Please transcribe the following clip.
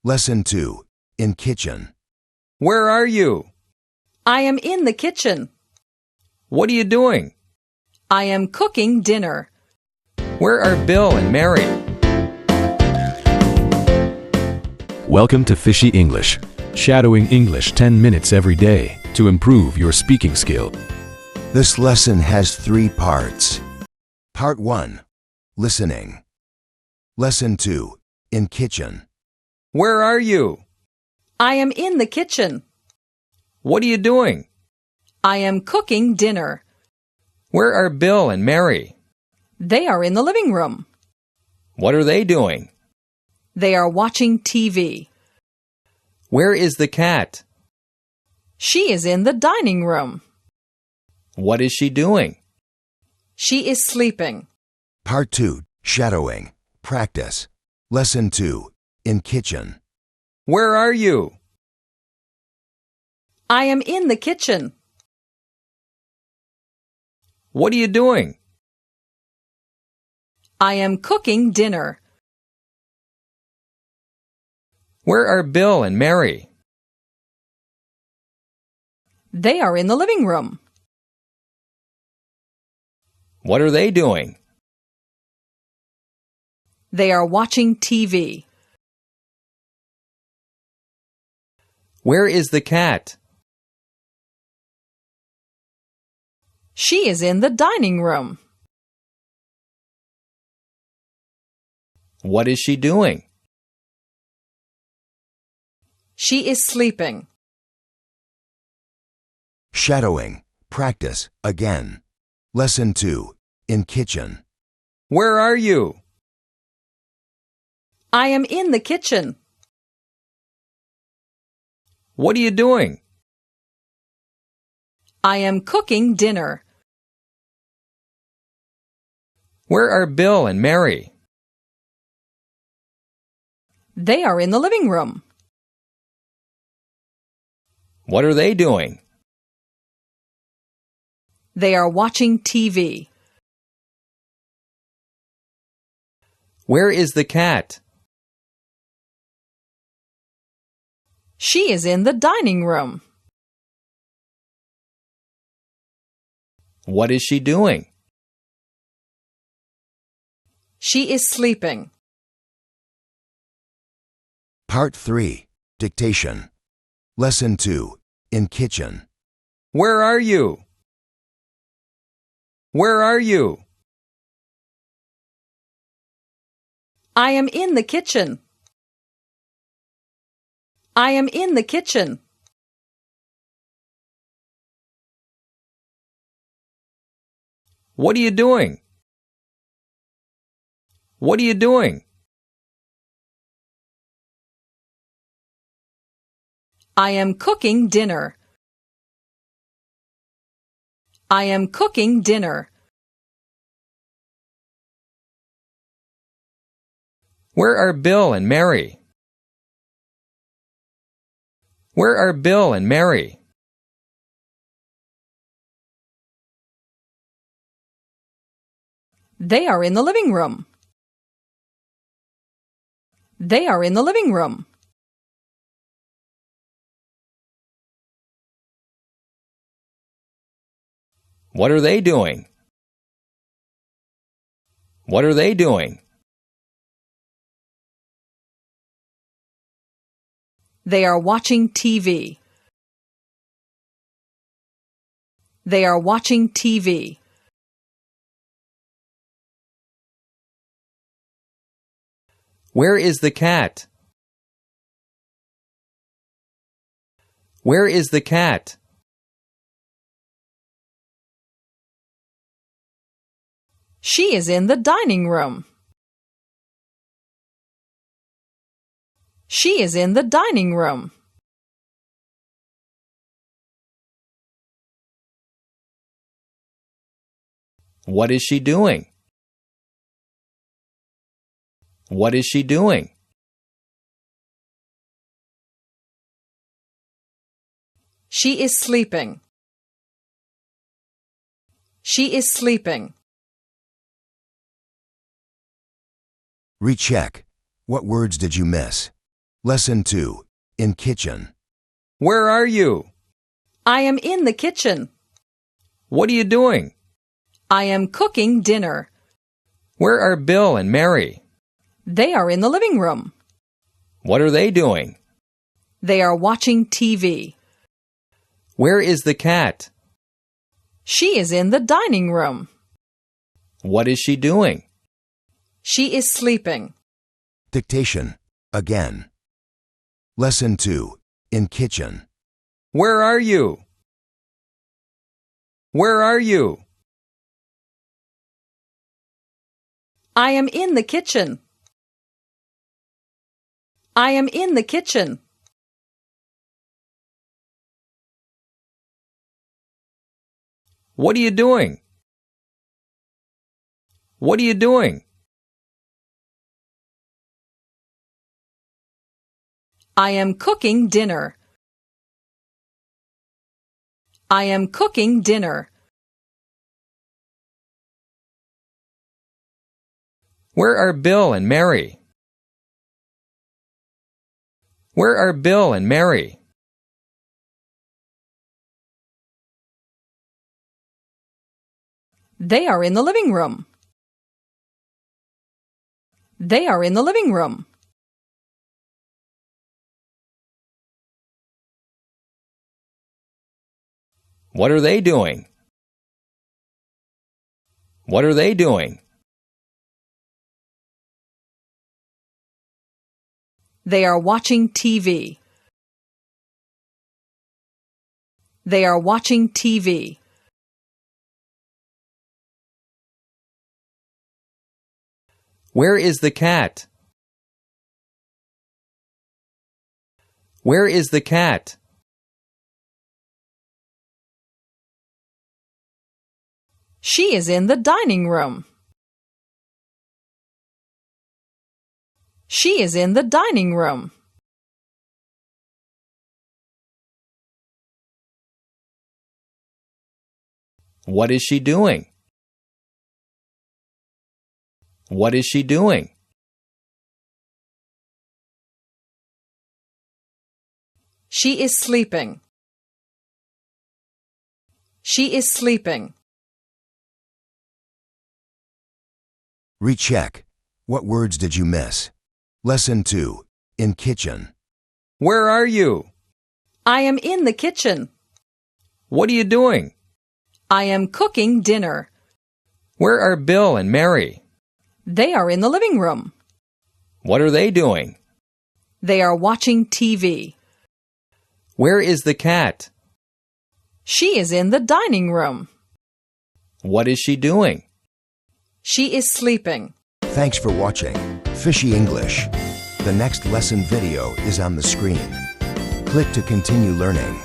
Lesson 2. In kitchen. Where are you? I am in the kitchen. What are you doing? I am cooking dinner. Where are Bill and Mary? Welcome to Fishy English, shadowing English 10 minutes every day to improve your speaking skill. This lesson has 3 parts. Part 1. Listening. Lesson 2. In kitchen. Where are you? I am in the kitchen. What are you doing? I am cooking dinner. Where are Bill and Mary? They are in the living room. What are they doing? They are watching TV. Where is the cat? She is in the dining room. What is she doing? She is sleeping. Part 2. Shadowing. Practice. Lesson 2. In kitchen. Where are you? I am in the kitchen. What are you doing? I am cooking dinner. Where are Bill and Mary? They are in the living room. What are they doing? They are watching TV. Where is the cat? She is in the dining room. What is she doing? She is sleeping. Shadowing. Practice. Again. Lesson 2. In kitchen. Where are you? I am in the kitchen. What are you doing? I am cooking dinner. Where are Bill and Mary? They are in the living room. What are they doing? They are watching TV. Where is the cat? She is in the dining room. What is she doing? She is sleeping. Part 3. Dictation. Lesson 2. In kitchen. Where are you? Where are you? I am in the kitchen. I am in the kitchen. What are you doing? What are you doing? I am cooking dinner. I am cooking dinner. Where are Bill and Mary? Where are Bill and Mary? They are in the living room. They are in the living room. What are they doing? What are they doing? They are watching TV. They are watching TV. Where is the cat? Where is the cat? She is in the dining room. She is in the dining room. What is she doing? What is she doing? She is sleeping. She is sleeping. Recheck. What words did you miss? Lesson 2. In kitchen. Where are you? I am in the kitchen. What are you doing? I am cooking dinner. Where are Bill and Mary? They are in the living room. What are they doing? They are watching TV. Where is the cat? She is in the dining room. What is she doing? She is sleeping. Dictation. Again. Lesson 2. In kitchen. Where are you? Where are you? I am in the kitchen. I am in the kitchen. What are you doing? What are you doing? I am cooking dinner. I am cooking dinner. Where are Bill and Mary? Where are Bill and Mary? They are in the living room. They are in the living room. What are they doing? What are they doing? They are watching TV. They are watching TV. Where is the cat? Where is the cat? She is in the dining room. She is in the dining room. What is she doing? What is she doing? She is sleeping. She is sleeping. Recheck. What words did you miss? Lesson 2. In kitchen. Where are you? I am in the kitchen. What are you doing? I am cooking dinner. Where are Bill and Mary? They are in the living room. What are they doing? They are watching TV. Where is the cat? She is in the dining room. What is she doing? She is sleeping. Thanks for watching Fishy English. The next lesson video is on the screen. Click to continue learning.